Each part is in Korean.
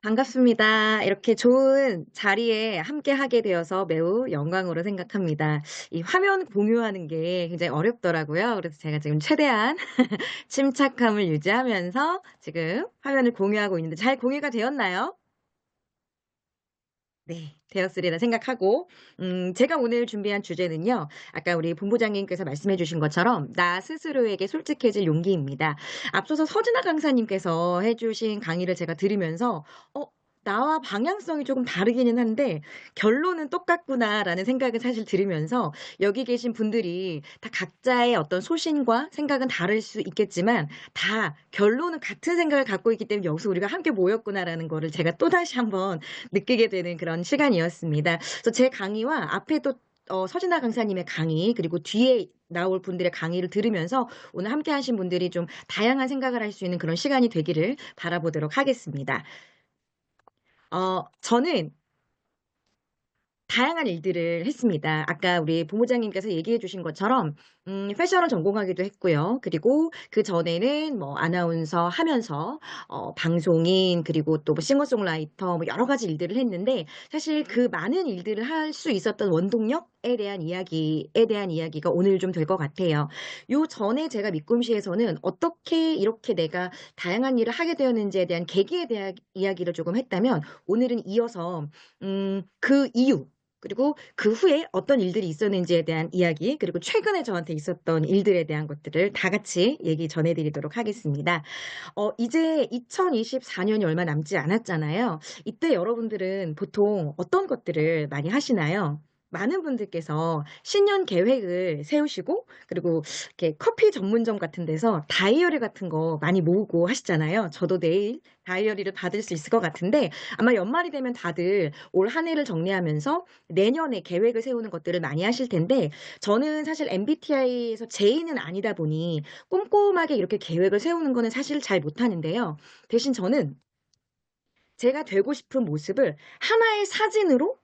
반갑습니다. 이렇게 좋은 자리에 함께하게 되어서 매우 영광으로 생각합니다. 이 화면 공유하는 게 굉장히 어렵더라고요. 그래서 제가 지금 최대한 침착함을 유지하면서 지금 화면을 공유하고 있는데 잘 공유가 되었나요? 네. 되었으리라 생각하고 제가 오늘 준비한 주제는요. 아까 우리 본부장님께서 말씀해 주신 것처럼 나 스스로에게 솔직해질 용기입니다. 앞서서 서진아 강사님께서 해 주신 강의를 제가 들으면서 '어 나와 방향성이 조금 다르기는 한데 결론은 똑같구나.'라는 생각을 사실 들으면서 여기 계신 분들이 다 각자의 어떤 소신과 생각은 다를 수 있겠지만 다 결론은 같은 생각을 갖고 있기 때문에 '여기서 우리가 함께 모였구나.'라는 거를 제가 또다시 한번 느끼게 되는 그런 시간이었습니다. 그래서 제 강의와 앞에 또 서진아 강사님의 강의 그리고 뒤에 나올 분들의 강의를 들으면서 오늘 함께 하신 분들이 좀 다양한 생각을 할 수 있는 그런 시간이 되기를 바라보도록 하겠습니다. 저는 다양한 일들을 했습니다. 아까 우리 본부장님께서 얘기해 주신 것처럼 패션을 전공하기도 했고요. 그리고 그전에는 뭐 아나운서 하면서 방송인 그리고 또 뭐 싱어송라이터 뭐 여러 가지 일들을 했는데 사실 그 많은 일들을 할 수 있었던 원동력에 대한 이야기가 오늘 좀 될 것 같아요. 요 전에 제가 미꿈씨에서는 어떻게 이렇게 내가 다양한 일을 하게 되었는지에 대한 계기에 대한 이야기를 조금 했다면 오늘은 이어서 그 이유 그리고 그 후에 어떤 일들이 있었는지에 대한 이야기 그리고 최근에 저한테 있었던 일들에 대한 것들을 다 같이 얘기 전해 드리도록 하겠습니다. 이제 2024 년이 얼마 남지 않았잖아요. 이때 여러분들은 보통 어떤 것들을 많이 하시나요? 많은 분들께서 신년 계획을 세우시고 그리고 이렇게 커피 전문점 같은 데서 다이어리 같은 거 많이 모으고 하시잖아요. 저도 내일 다이어리를 받을 수 있을 것 같은데 아마 연말이 되면 다들 올 한 해를 정리하면서 내년에 계획을 세우는 것들을 많이 하실 텐데 저는 사실 MBTI에서 J는 아니다 보니 꼼꼼하게 이렇게 계획을 세우는 거는 사실 잘 못하는데요. 대신 저는 제가 되고 싶은 모습을 하나의 사진으로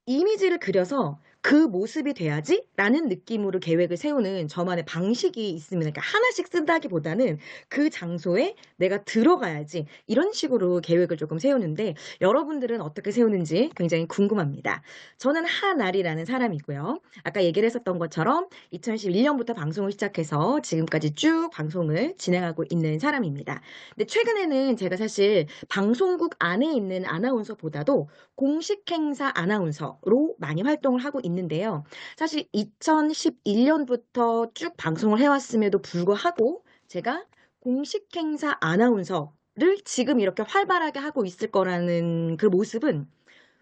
이미지를 그려서 '그 모습이 돼야지.'라는 느낌으로 계획을 세우는 저만의 방식이 있습니다. 그러니까 하나씩 쓴다기보다는 '그 장소에 내가 들어가야지.' 이런 식으로 계획을 조금 세우는데 여러분들은 어떻게 세우는지 굉장히 궁금합니다. 저는 하나리라는 사람이고요. 아까 얘기를 했었던 것처럼 2011 년부터 방송을 시작해서 지금까지 쭉 방송을 진행하고 있는 사람입니다. 근데 최근에는 제가 사실 방송국 안에 있는 아나운서보다도 공식 행사 아나운서로 많이 활동을 하고 있는데요. 사실 2011 년부터 쭉 방송을 해 왔음에도 불구하고 제가 공식 행사 아나운서를 지금 이렇게 활발하게 하고 있을 거라는 그 모습은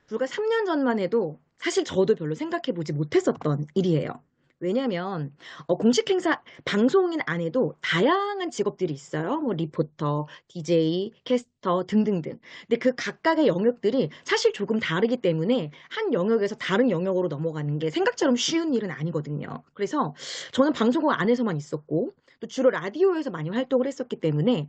불과 3년 전만 해도 사실 저도 별로 생각해 보지 못했었던 일이에요. 왜냐면 공식 행사 방송인 안에도 다양한 직업들이 있어요. 뭐 리포터, DJ, 캐스터 등등등. 근데 그 각각의 영역들이 사실 조금 다르기 때문에 한 영역에서 다른 영역으로 넘어가는 게 생각처럼 쉬운 일은 아니거든요. 그래서 저는 방송국 안에서만 있었고 또 주로 라디오에서 많이 활동을 했었기 때문에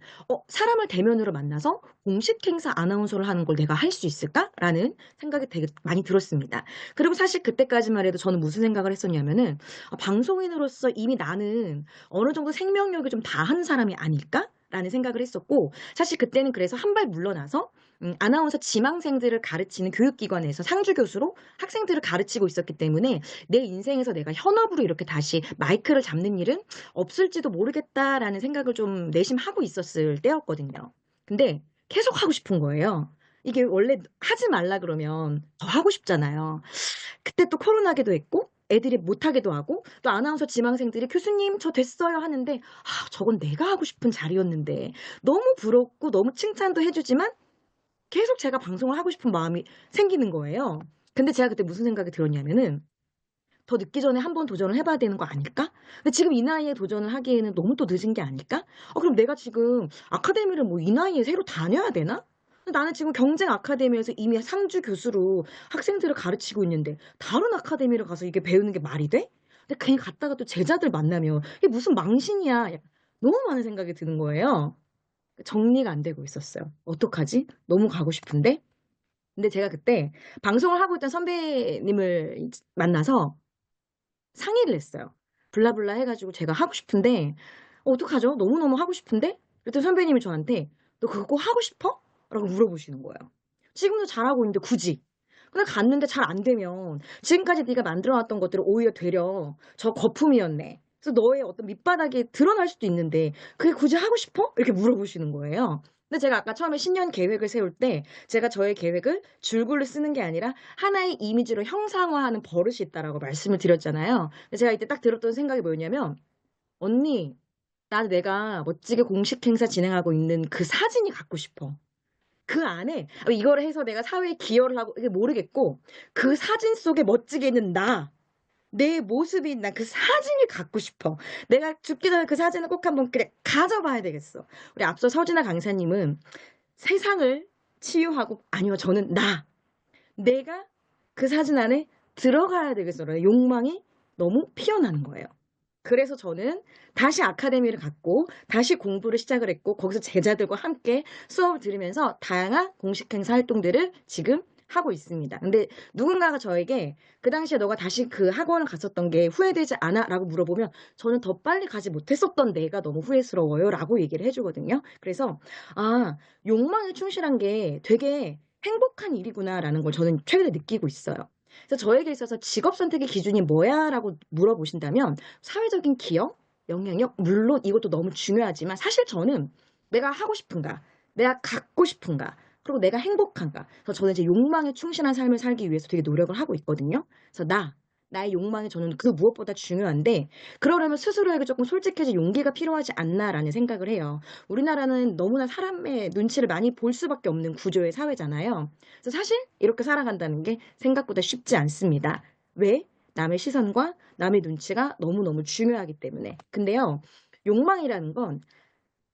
'사람을 대면으로 만나서 공식 행사 아나운서를 하는 걸 내가 할 수 있을까?'라는 생각이 되게 많이 들었습니다. 그리고 사실 그때까지만 해도 저는 무슨 생각을 했었냐면은 '방송인으로서 이미 나는 어느 정도 생명력이 좀 다한 사람이 아닐까?'라는 생각을 했었고 사실 그때는 그래서 한 발 물러나서 아나운서 지망생들을 가르치는 교육기관에서 상주 교수로 학생들을 가르치고 있었기 때문에 '내 인생에서 내가 현업으로 이렇게 다시 마이크를 잡는 일은 없을지도 모르겠다.'라는 생각을 좀 내심하고 있었을 때였거든요. 근데 계속 하고 싶은 거예요. 이게 원래 하지 말라 그러면 더 하고 싶잖아요. 그때 또 코로나기도 했고 애들이 못 하기도 하고 또 아나운서 지망생들이 "교수님 저 됐어요." 하는데 저건 내가 하고 싶은 자리였는데 너무 부럽고 너무 칭찬도 해 주지만 계속 제가 방송을 하고 싶은 마음이 생기는 거예요. 근데 제가 그때 무슨 생각이 들었냐면은 '더 늦기 전에 한번 도전을 해 봐야 되는 거 아닐까? 근데 지금 이 나이에 도전을 하기에는 너무 또 늦은 게 아닐까? 그럼 내가 지금 아카데미를 뭐 이 나이에 새로 다녀야 되나? 나는 지금 경쟁 아카데미에서 이미 상주 교수로 학생들을 가르치고 있는데 다른 아카데미를 가서 이게 배우는 게 말이 돼?' 근데 괜히 갔다가 또 제자들 만나면 '이게 무슨 망신이야.' 약간 너무 많은 생각이 드는 거예요. 정리가 안 되고 있었어요. '어떡하지? 너무 가고 싶은데?' 근데 제가 그때 방송을 하고 있던 선배님을 만나서 상의를 했어요. 블라블라 해 가지고 제가 하고 싶은데 어떡하죠? 너무너무 하고 싶은데? 그랬더니 선배님이 저한테 "너 그거 꼭 하고 싶어?" 라고 물어보시는 거예요. 지금도 잘하고 있는데 굳이. 근데 갔는데 잘 안 되면 지금까지 네가 만들어 놨던 것들은 오히려 되려 저 거품이었네. 그래서 너의 어떤 밑바닥이 드러날 수도 있는데 그게 굳이 하고 싶어? 이렇게 물어보시는 거예요. 근데 제가 아까 처음에 신년 계획을 세울 때 제가 저의 계획을 줄글로 쓰는 게 아니라 하나의 이미지로 형상화하는 버릇이 있다라고 말씀을 드렸잖아요. 근데 제가 이때 딱 들었던 생각이 뭐였냐면 언니, 내가 멋지게 공식 행사 진행하고 있는 그 사진이 갖고 싶어. 그 안에 이거를 해서 내가 사회에 기여를 하고 이게 모르겠고 그 사진 속에 멋지게 있는 내 모습이 있는 그 사진이 갖고 싶어. 내가 죽기 전에 그 사진을 꼭 한번 그래 가져봐야 되겠어. 우리 앞서 서진아 강사님은 세상을 치유하고 아니요 저는 내가 그 사진 안에 들어가야 되겠어라는 욕망이 너무 피어나는 거예요. 그래서 저는 다시 아카데미를 갔고 다시 공부를 시작을 했고 거기서 제자들과 함께 수업을 들으면서 다양한 공식 행사 활동들을 지금 하고 있습니다. 근데 누군가가 저에게 그 당시에 너가 다시 그 학원을 갔었던 게 후회되지 않아? 라고 물어보면 저는 더 빨리 가지 못했었던 내가 너무 후회스러워요 라고 얘기를 해주거든요. 그래서 욕망에 충실한 게 되게 행복한 일이구나 라는 걸 저는 최근에 느끼고 있어요. 그래서 저에게 있어서 직업 선택의 기준이 뭐야? 라고 물어보신다면 사회적인 기여, 영향력, 물론 이것도 너무 중요하지만 사실 저는 내가 하고 싶은가, 내가 갖고 싶은가, 그리고 내가 행복한가. 그래서 저는 이제 욕망에 충실한 삶을 살기 위해서 되게 노력을 하고 있거든요. 그래서 나의 욕망이 저는 그 무엇보다 중요한데 그러려면 스스로에게 조금 솔직해질 용기가 필요하지 않나라는 생각을 해요. 우리나라는 너무나 사람의 눈치를 많이 볼 수밖에 없는 구조의 사회잖아요. 그래서 사실 이렇게 살아간다는 게 생각보다 쉽지 않습니다. 왜? 남의 시선과 남의 눈치가 너무너무 중요하기 때문에. 근데요, 욕망이라는 건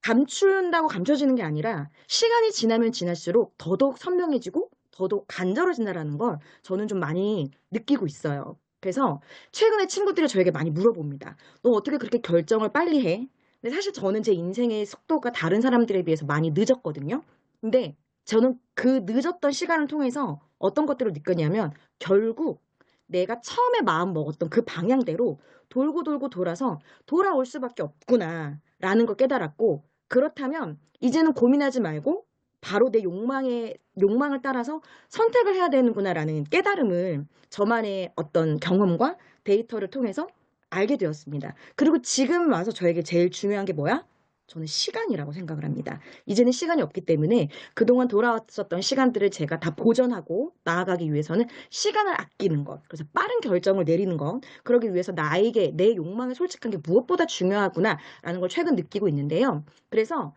감춘다고 감춰지는 게 아니라 시간이 지나면 지날수록 더더욱 선명해지고 더더욱 간절해진다라는 걸 저는 좀 많이 느끼고 있어요. 그래서 최근에 친구들이 저에게 많이 물어봅니다. 너 어떻게 그렇게 결정을 빨리 해? 근데 사실 저는 제 인생의 속도가 다른 사람들에 비해서 많이 늦었거든요. 근데 저는 그 늦었던 시간을 통해서 어떤 것들을 느꼈냐면 결국 내가 처음에 마음 먹었던 그 방향대로 돌고 돌고 돌아서 돌아올 수밖에 없구나라는 걸 깨달았고 그렇다면 이제는 고민하지 말고 바로 내 욕망을 따라서 선택을 해야 되는구나라는 깨달음을 저만의 어떤 경험과 데이터를 통해서 알게 되었습니다. 그리고 지금 와서 저에게 제일 중요한 게 뭐야? 저는 시간이라고 생각을 합니다. 이제는 시간이 없기 때문에 그동안 돌아왔었던 시간들을 제가 다 보전하고 나아가기 위해서는 시간을 아끼는 것, 그래서 빠른 결정을 내리는 것, 그러기 위해서 나에게 내 욕망에 솔직한 게 무엇보다 중요하구나라는 걸 최근 느끼고 있는데요. 그래서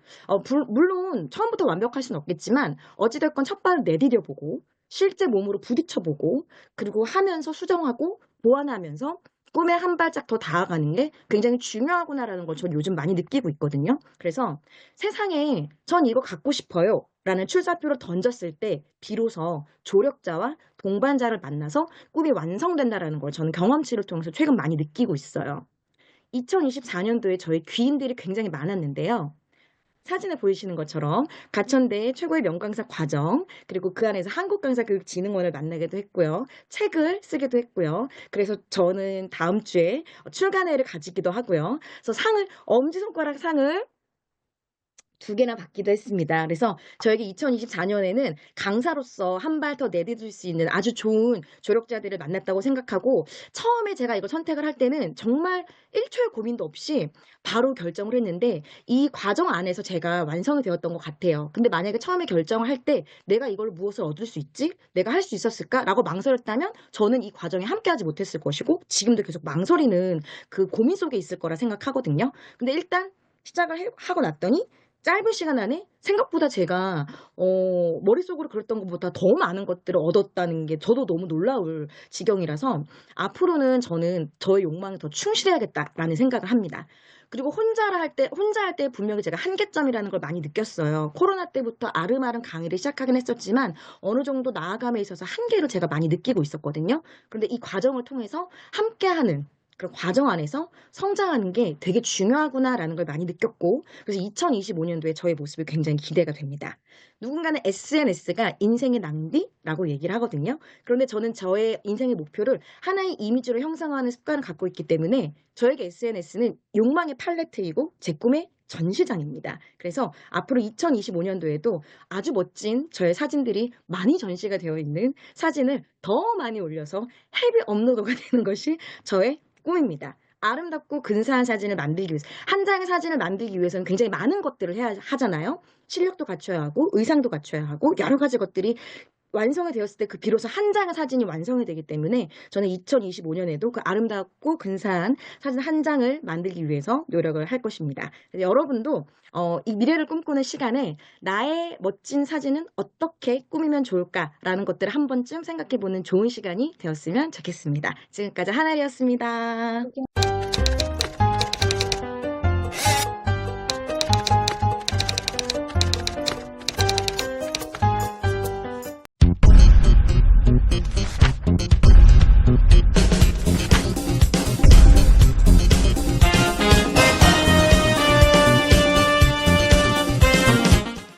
물론 처음부터 완벽할 수는 없겠지만 어찌됐건 첫 발을 내디뎌보고 실제 몸으로 부딪혀보고 그리고 하면서 수정하고 보완하면서 꿈에 한 발짝 더 다가가는 게 굉장히 중요하구나라는 걸 저는 요즘 많이 느끼고 있거든요. 그래서 세상에 전 이거 갖고 싶어요 라는 출사표를 던졌을 때 비로소 조력자와 동반자를 만나서 꿈이 완성된다라는 걸 저는 경험치를 통해서 최근 많이 느끼고 있어요. 2024년도에 저희 귀인들이 굉장히 많았는데요. 사진에 보이시는 것처럼 가천대 최고의 명강사 과정 그리고 그 안에서 한국강사교육진흥원을 만나기도 했고요. 책을 쓰기도 했고요. 그래서 저는 다음 주에 출간회를 가지기도 하고요. 그래서 엄지손가락 상을 2개나 받기도 했습니다. 그래서 저에게 2024년에는 강사로서 한 발 더 내디딜 수 있는 아주 좋은 조력자들을 만났다고 생각하고 처음에 제가 이걸 선택을 할 때는 정말 1초의 고민도 없이 바로 결정을 했는데 이 과정 안에서 제가 완성이 되었던 것 같아요. 근데 만약에 처음에 결정을 할 때 내가 이걸 무엇을 얻을 수 있지? 내가 할 수 있었을까? 라고 망설였다면 저는 이 과정에 함께하지 못했을 것이고 지금도 계속 망설이는 그 고민 속에 있을 거라 생각하거든요. 근데 일단 시작을 하고 났더니 짧은 시간 안에 생각보다 제가 머릿속으로 그랬던 것보다 더 많은 것들을 얻었다는 게 저도 너무 놀라울 지경이라서 앞으로는 저는 저의 욕망에 더 충실해야겠다라는 생각을 합니다. 그리고 혼자 할 때 분명히 제가 한계점이라는 걸 많이 느꼈어요. 코로나 때부터 아름아름 강의를 시작하긴 했었지만 어느 정도 나아감에 있어서 한계를 제가 많이 느끼고 있었거든요. 그런데 이 과정을 통해서 함께하는 그런 과정 안에서 성장하는 게 되게 중요하구나라는 걸 많이 느꼈고 그래서 2025년도에 저의 모습이 굉장히 기대가 됩니다. 누군가는 SNS가 인생의 낭비라고 얘기를 하거든요. 그런데 저는 저의 인생의 목표를 하나의 이미지로 형상화하는 습관을 갖고 있기 때문에 저에게 SNS는 욕망의 팔레트이고 제 꿈의 전시장입니다. 그래서 앞으로 2025년도에도 아주 멋진 저의 사진들이 많이 전시가 되어 있는 사진을 더 많이 올려서 헤비 업로더가 되는 것이 저의 꿈입니다. 아름답고 근사한 사진을 만들기 위해서, 한 장의 사진을 만들기 위해서는 굉장히 많은 것들을 해야 하잖아요. 실력도 갖춰야 하고 의상도 갖춰야 하고 여러 가지 것들이 완성이 되었을 때 그 비로소 한 장의 사진이 완성이 되기 때문에 저는 2025년에도 그 아름답고 근사한 사진 한 장을 만들기 위해서 노력을 할 것입니다. 여러분도 이 미래를 꿈꾸는 시간에 나의 멋진 사진은 어떻게 꾸미면 좋을까라는 것들을 한 번쯤 생각해 보는 좋은 시간이 되었으면 좋겠습니다. 지금까지 하나리였습니다.